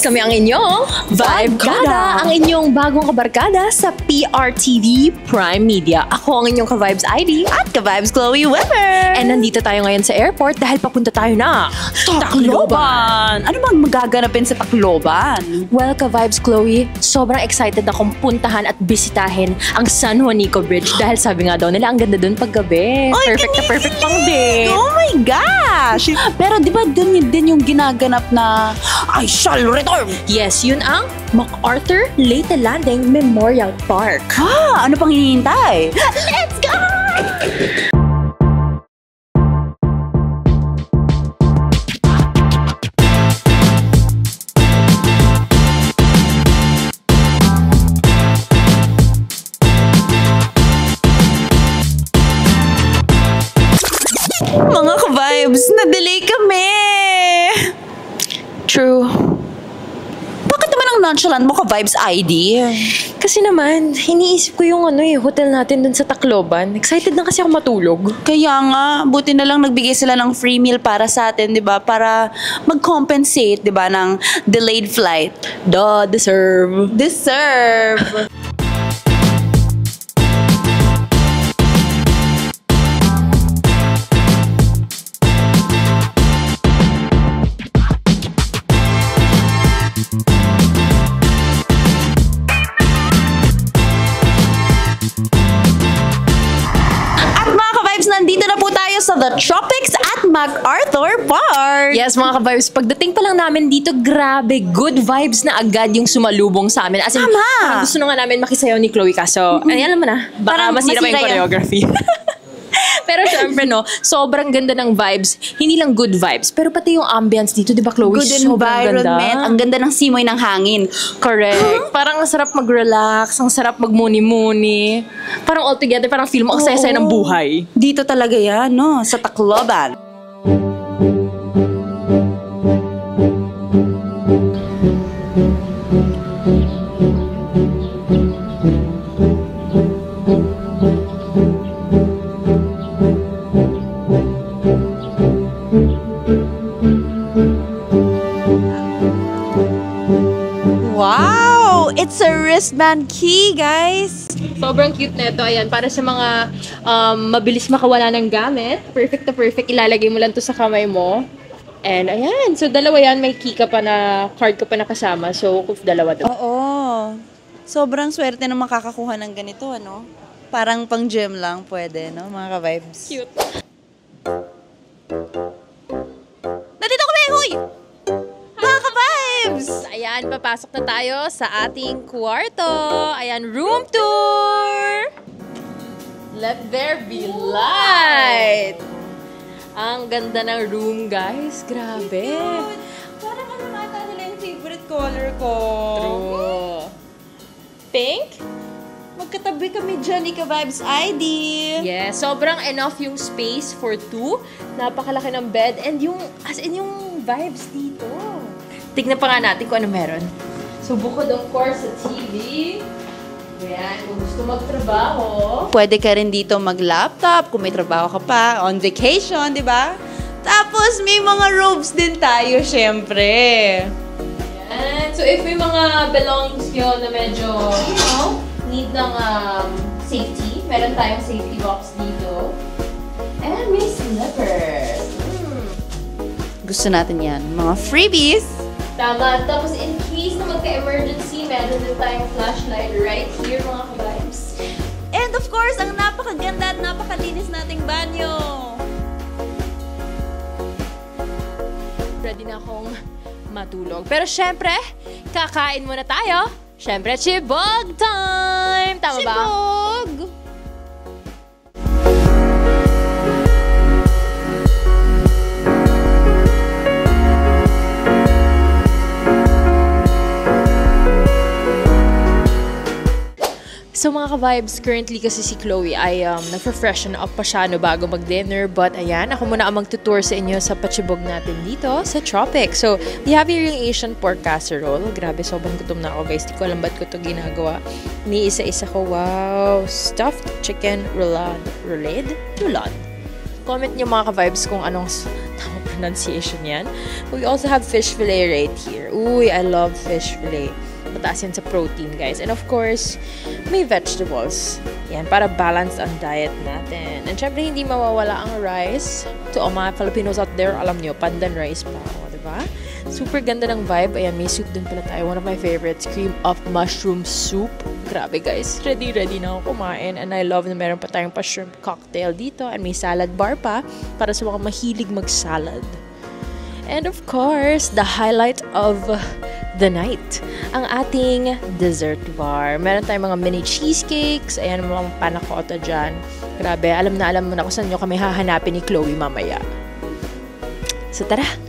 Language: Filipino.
Kami ang inyong Vibe Kada, ang inyong bagong kabarkada sa PRTV Prime Media. Ako ang inyong ka-Vibes ID at ka-Vibes Chloe Weber. And nandito tayo ngayon sa airport dahil papunta tayo na Tacloban! Ano bang magaganapin sa Tacloban? Well, ka-Vibes Chloe, sobrang excited akong puntahan at bisitahin ang San Juanico Bridge dahil sabi nga daw nila ang ganda dun paggabi. Oy, perfect na perfect pang day. Oh my gosh! Pero di ba dun din yung ginaganap na I shall return? Yes, yun ang MacArthur Leyte Landing Memorial Park. Ano pang hinihintay? Let's go! Mga ka-Vibes, na-delay kami! True. Bakit naman ang nonchalant mo ka-Vibes ID? Kasi naman, iniisip ko yung hotel natin dun sa Tacloban. Excited na kasi ako matulog. Kaya nga, buti na lang nagbigay sila ng free meal para sa atin, di ba? Para mag-compensate, di ba, ng delayed flight. Deserve. Deserve! Nandito na po tayo sa The Tropics at MacArthur Park. Yes, mga ka-Vibes, pagdating pa lang namin dito, grabe, good vibes na agad yung sumalubong sa amin. As in, parang gusto na nga namin makisayaw ni Chloe kaso, alam mo na, baka masira pa yung choreography. Pero syempre, sobrang ganda ng vibes. Hindi lang good vibes, pero pati yung ambience dito, di ba, Chloe? Good environment. Ang ganda ng simoy ng hangin. Correct. Parang ang sarap mag-relax, ang sarap mag-muni-muni. Parang all together, parang feel mo ang saya-saya ng buhay. Dito talaga yan, sa Tacloban. Wow! It's a wristband key, guys! Sobrang cute nito. Ayan, para sa mga mabilis makawala ng gamit. Perfect na perfect. Ilalagay mo lang to sa kamay mo. And ayan. So, dalawa yan. May key ka pa na, card ka pa na kasama. So, dalawa to. Oo. Sobrang swerte na makakakuha ng ganito, Parang pang gym lang pwede, mga ka-vibes. Cute. Nandito kami! Huy! Mga ka-vibes! Ayan, papasok na tayo sa ating kwarto. Ayan, room tour! Let there be light! Ang ganda ng room, guys. Grabe. Parang mata nila yung favorite color ko. True. Pink? Magkatabi kami dyan, ka-Vibes ID. Yes, sobrang enough yung space for two. Napakalaki ng bed. And yung, as in yung vibes dito. Tignan pa nga natin kung ano meron. So, bukod of course sa TV. Ayan, kung gusto magtrabaho. Pwede ka rin dito mag-laptop kung may trabaho ka pa. On vacation, di ba? Tapos, may mga robes din tayo, syempre. Ayan. So, if may mga belongings nyo na medyo, need ng safety, meron tayong safety box dito. And may slippers. Gusto natin yan. Mga freebies. Tama. Tapos, in case na magka-emergency, meron din tayong flashlight right here, mga ka-vibes. And of course, ang napakaganda at napakalinis nating banyo. Ready na akong matulog. Pero syempre, kakain muna tayo. Syempre, chibog time! Tama ba? Chibog! So mga ka-vibes, currently kasi si Chloe ay nagpa-freshen up pa siya bago mag-dinner. But ayan, ako muna ang mag-tutor sa inyo sa pachibog natin dito sa Tropic. So, we have here yung Asian pork casserole. Grabe, sobrang gutom na ako guys. Di ko alam ba't ko ito ginagawa. Ni isa-isa ko, wow! Stuffed chicken roulade. Comment niyo mga ka-vibes kung anong tamang pronunciation yan. We also have fish fillet right here. Uy, I love fish fillet. Mataas yan sa protein, guys. And of course, may vegetables. Yan, para balance ang diet natin. And syempre, hindi mawawala ang rice. To all mga Filipinos out there, alam nyo, pandan rice pa. O, diba? Super ganda ng vibe. Ayan, may soup din pala tayo. One of my favorites, cream of mushroom soup. Grabe, guys. Ready na ako kumain. And I love na meron pa tayong mushroom cocktail dito. And may salad bar pa para sa mga mahilig mag-salad. And of course, the highlight of the night, ang ating dessert bar. Meron tayong mga mini cheesecakes. Ayan, mga panakota dyan. Grabe, alam mo na kung saan nyo kami hahanapin ni Chloe mamaya. So, tara!